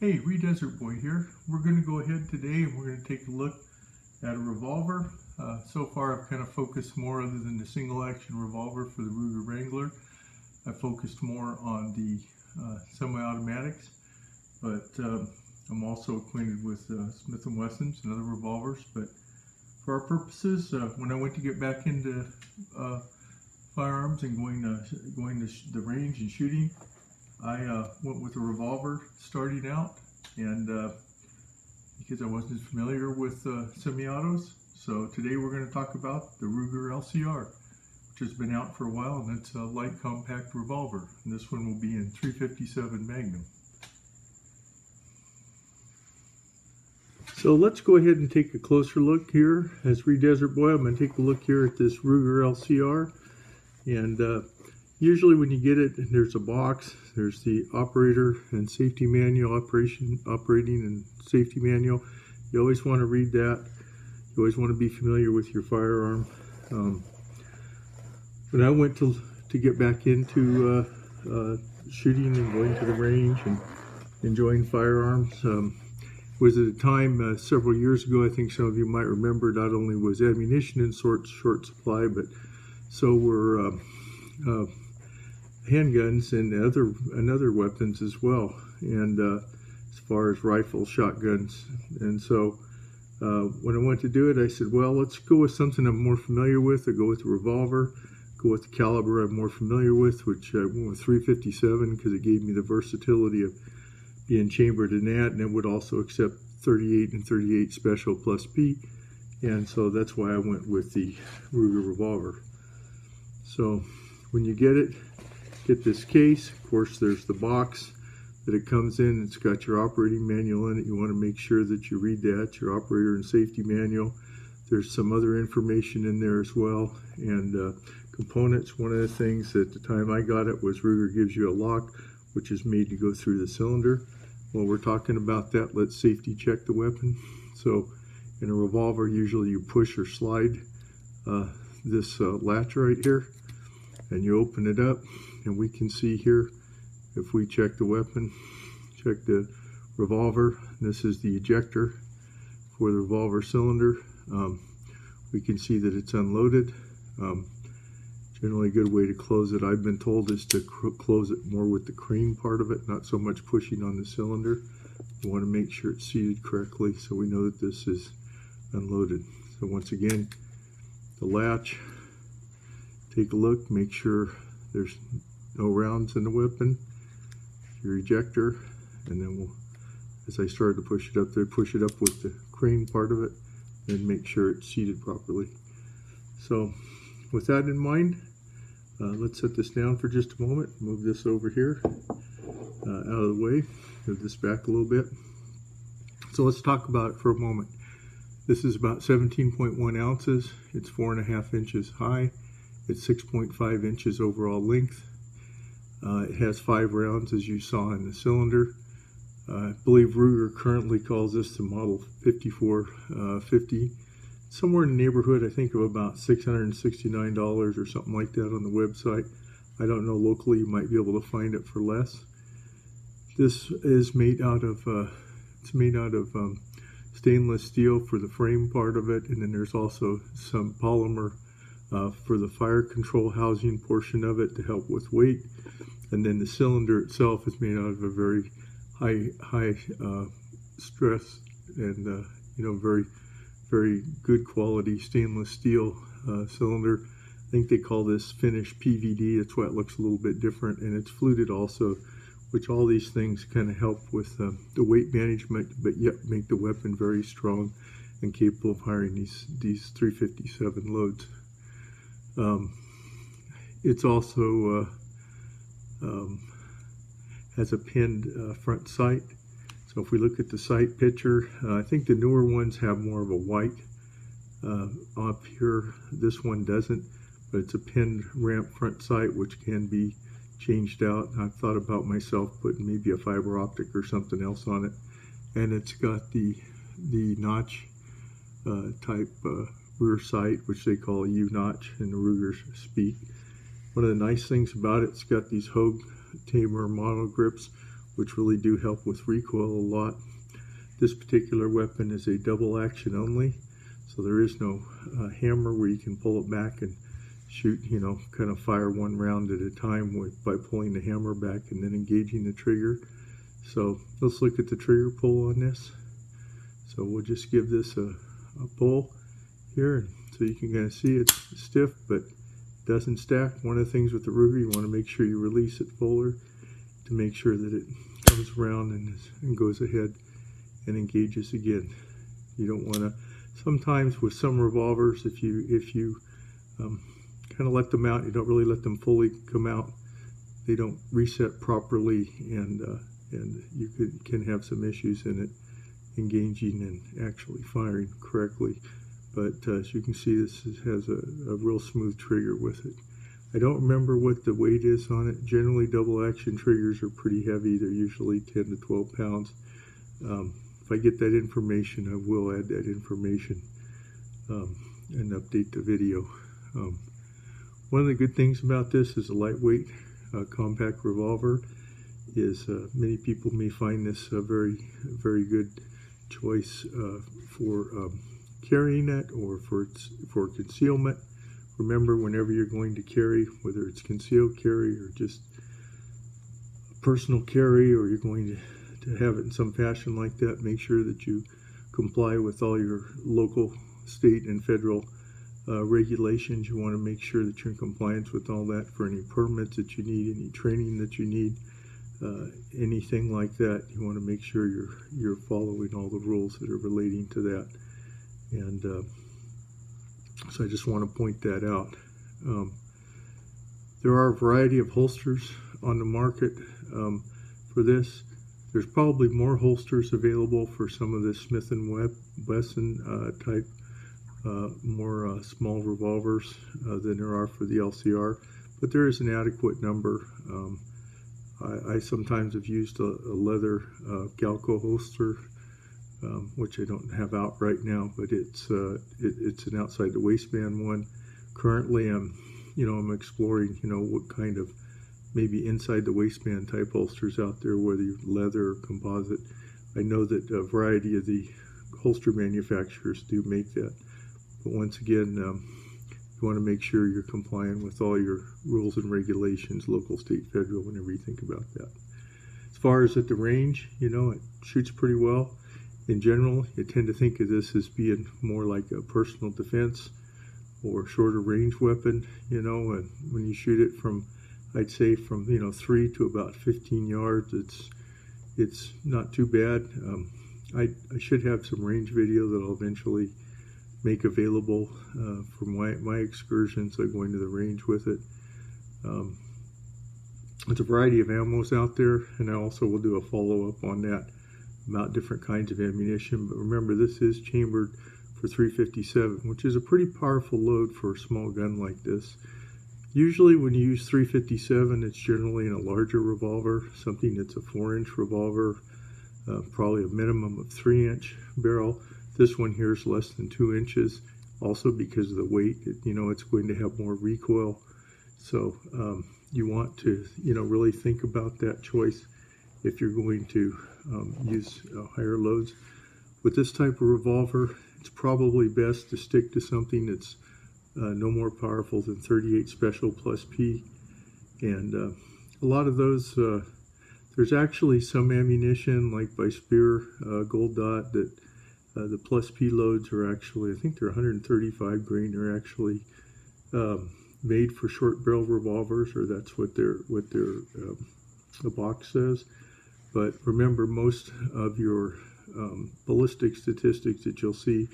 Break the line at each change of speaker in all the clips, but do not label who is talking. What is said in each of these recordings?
Hey, Desert Boy here. We're going to go ahead today and we're going to take a look at a revolver. So far I've kind of focused more, other than the single action revolver for the Ruger Wrangler, I focused more on the semi-automatics, but I'm also acquainted with Smith & Wessons and other revolvers. But for our purposes, when I went to get back into firearms and going to the range and shooting, I went with a revolver starting out, and because I wasn't familiar with semi-autos. So today we're going to talk about the Ruger LCR, which has been out for a while, and it's a light compact revolver. And this one will be in 357 Magnum. So let's go ahead and take a closer look here. As Desert Boy, I'm going to take a look here at this Ruger LCR. And usually when you get it, there's a box, there's the operator and safety manual, operating and safety manual. You always want to read that. You always want to be familiar with your firearm. When I went to get back into shooting and going to the range and enjoying firearms, was at a time several years ago, I think some of you might remember, not only was ammunition in short supply, but so were handguns and other weapons as well, and as far as rifles, shotguns. And so when I went to do it, I said, well, let's go with something I'm more familiar with. I go with the revolver, go with the caliber I'm more familiar with, which I went with 357 because it gave me the versatility of being chambered in that, and it would also accept 38 and 38 special plus P, and so that's why I went with the Ruger revolver. So when you get this case, of course there's the box that it comes in. It's got your operating manual in it. You want to make sure that you read that, your operator and safety manual. There's some other information in there as well, and components. One of the things at the time I got it was Ruger gives you a lock which is made to go through the cylinder. While we're talking about that, let's safety check the weapon. So in a revolver, usually you push or slide this latch right here, and you open it up, and we can see here, if we check the weapon, check the revolver, this is the ejector for the revolver cylinder. We can see that it's unloaded. Generally a good way to close it, I've been told, is to close it more with the cream part of it, not so much pushing on the cylinder. You want to make sure it's seated correctly so we know that this is unloaded. So once again, the latch, take a look, make sure there's no rounds in the weapon, your ejector, and then we'll, as I started to push it up there, push it up with the crane part of it, and make sure it's seated properly. So with that in mind, let's set this down for just a moment, move this over here, out of the way, move this back a little bit. So let's talk about it for a moment. This is about 17.1 ounces, it's 4.5 inches high, it's 6.5 inches overall length. It has 5 rounds, as you saw in the cylinder. I believe Ruger currently calls this the model 5450. Somewhere in the neighborhood, I think, of about $669 or something like that on the website. I don't know, locally you might be able to find it for less. This is made out of stainless steel for the frame part of it, and then there's also some polymer for the fire control housing portion of it to help with weight. And then the cylinder itself is made out of a very high stress and very good quality stainless steel cylinder. I think they call this finished PVD. That's why it looks a little bit different, and it's fluted also, which all these things kind of help with the weight management, but yet make the weapon very strong and capable of firing these 357 loads. It's also has a pinned front sight. So if we look at the sight picture, I think the newer ones have more of a white up here. This one doesn't, but it's a pinned ramp front sight, which can be changed out. I've thought about myself putting maybe a fiber optic or something else on it. And it's got the notch type rear sight, which they call a U-notch in the Ruger speak. One of the nice things about it, it's got these Hogue tamer model grips, which really do help with recoil a lot. This particular weapon is a double action only, so there is no hammer where you can pull it back and shoot, kind of fire one round at a time by pulling the hammer back and then engaging the trigger. So let's look at the trigger pull on this. So we'll just give this a pull here, so you can kind of see it's stiff but doesn't stack. One of the things with the Ruger, you want to make sure you release it fuller to make sure that it comes around and goes ahead and engages again. You don't want to, sometimes with some revolvers, if you kind of let them out, you don't really let them fully come out, they don't reset properly, and you can have some issues in it engaging and actually firing correctly. But as you can see, this has a real smooth trigger with it. I don't remember what the weight is on it. Generally, double action triggers are pretty heavy. They're usually 10 to 12 pounds. If I get that information, I will add that information and update the video. One of the good things about this is a lightweight compact revolver. Many people may find this a very, very good choice for carrying it or for concealment. Remember, whenever you're going to carry, whether it's concealed carry or just personal carry, or you're going to have it in some fashion like that, make sure that you comply with all your local, state, and federal regulations. You want to make sure that you're in compliance with all that for any permits that you need, any training that you need, anything like that. You want to make sure you're following all the rules that are relating to that. And so I just want to point that out. There are a variety of holsters on the market for this. There's probably more holsters available for some of the Smith & Wesson type, more small revolvers than there are for the LCR, but there is an adequate number. I sometimes have used a leather Galco holster, which I don't have out right now, but it's an outside the waistband one. Currently, I'm exploring, what kind of maybe inside the waistband type holsters out there, whether you're leather or composite. I know that a variety of the holster manufacturers do make that, but once again, you want to make sure you're complying with all your rules and regulations, local, state, federal, whenever you think about that. As far as at the range, it shoots pretty well. In general, you tend to think of this as being more like a personal defense or shorter range weapon, and when you shoot it from, I'd say from 3 to about 15 yards, it's not too bad. I should have some range video that I'll eventually make available from my excursions, like going to the range with it. There's a variety of ammos out there, and I also will do a follow-up on that about different kinds of ammunition. But remember, this is chambered for 357, which is a pretty powerful load for a small gun like this. Usually when you use 357, it's generally in a larger revolver, something that's a 4-inch revolver, probably a minimum of 3-inch barrel. This one here is less than 2 inches, also because of the weight. It's going to have more recoil. So you want to, really think about that choice if you're going to use higher loads. With this type of revolver, it's probably best to stick to something that's no more powerful than 38 Special plus P. And a lot of those, there's actually some ammunition like by Spear, Gold Dot, that the plus P loads are actually, I think they're 135 grain. They're actually made for short barrel revolvers, or that's what the box says. But remember, most of your ballistic statistics that you'll see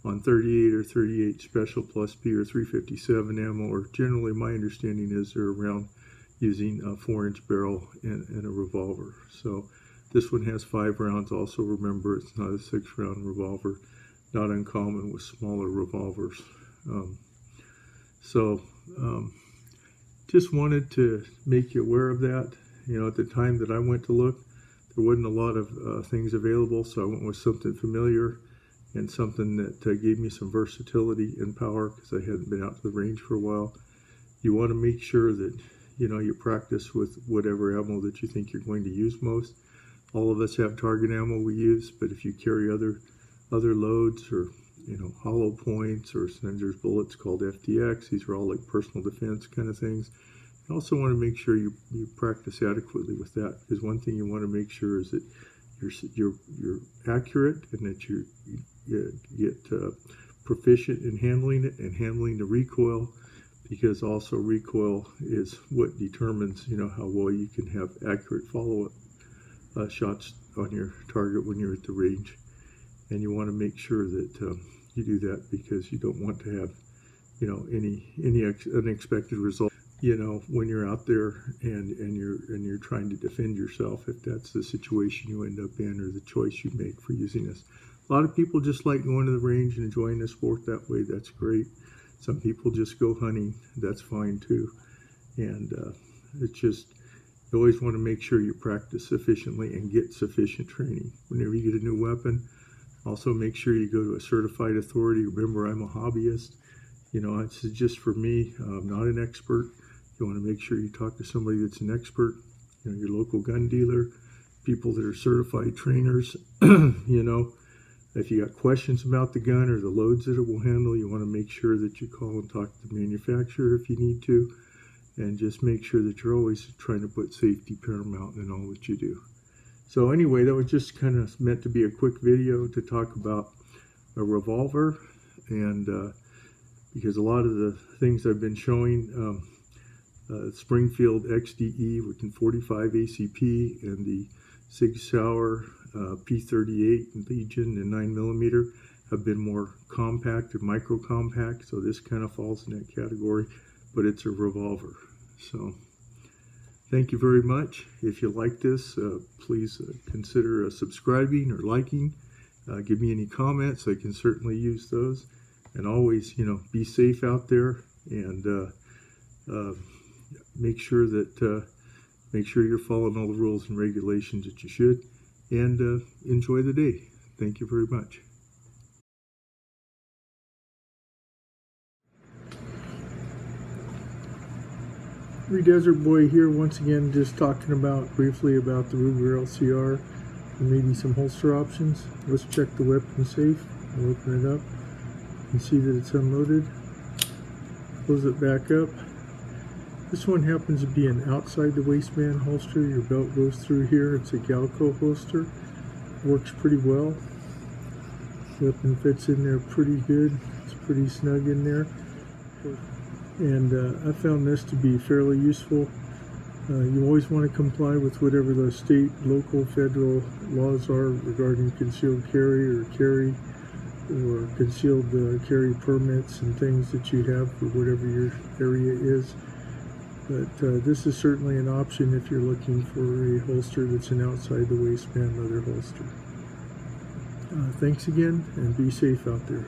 on 38 or 38 Special plus P or 357 ammo, or generally my understanding is they're around using a 4-inch barrel in a revolver. So this one has 5 rounds. Also remember, it's not a 6-round revolver, not uncommon with smaller revolvers. Just wanted to make you aware of that. At the time that I went to look, there wasn't a lot of things available, so I went with something familiar and something that gave me some versatility and power, because I hadn't been out to the range for a while. You want to make sure that you practice with whatever ammo that you think you're going to use most. All of us have target ammo we use, but if you carry other loads or hollow points, or sometimes there's bullets called FDX, these are all like personal defense kind of things. You also want to make sure you practice adequately with that, because one thing you want to make sure is that you're accurate, and that you get proficient in handling it and handling the recoil, because also recoil is what determines how well you can have accurate follow-up shots on your target when you're at the range. And you want to make sure that you do that, because you don't want to have any unexpected result when you're out there and you're trying to defend yourself, if that's the situation you end up in or the choice you make for using this. A lot of people just like going to the range and enjoying the sport that way. That's great. Some people just go hunting. That's fine too. And it's just, you always want to make sure you practice sufficiently and get sufficient training. Whenever you get a new weapon, also make sure you go to a certified authority. Remember, I'm a hobbyist. It's just for me. I'm not an expert. You want to make sure you talk to somebody that's an expert, your local gun dealer, people that are certified trainers. If you got questions about the gun or the loads that it will handle, you want to make sure that you call and talk to the manufacturer if you need to, and just make sure that you're always trying to put safety paramount in all that you do. So anyway, that was just kind of meant to be a quick video to talk about a revolver, and because a lot of the things I've been showing, Springfield XDE with 45 ACP and the Sig Sauer P38 Legion and 9mm have been more compact and micro compact, so this kind of falls in that category, but it's a revolver. So thank you very much. If you like this, please consider subscribing or liking. Give me any comments. I can certainly use those. And always, be safe out there, and make sure you're following all the rules and regulations that you should, and enjoy the day. Thank you very much. Desert Boy here once again, just talking briefly about the Ruger LCR and maybe some holster options. Let's check the weapon safe. I'll open it up and see that it's unloaded. Close it back up. This one happens to be an outside the waistband holster. Your belt goes through here. It's a Galco holster. Works pretty well. Weapon fits in there pretty good. It's pretty snug in there. And I found this to be fairly useful. You always want to comply with whatever the state, local, federal laws are regarding concealed carry or concealed carry permits and things that you have for whatever your area is. But this is certainly an option if you're looking for a holster that's an outside the waistband leather holster. Thanks again, and be safe out there.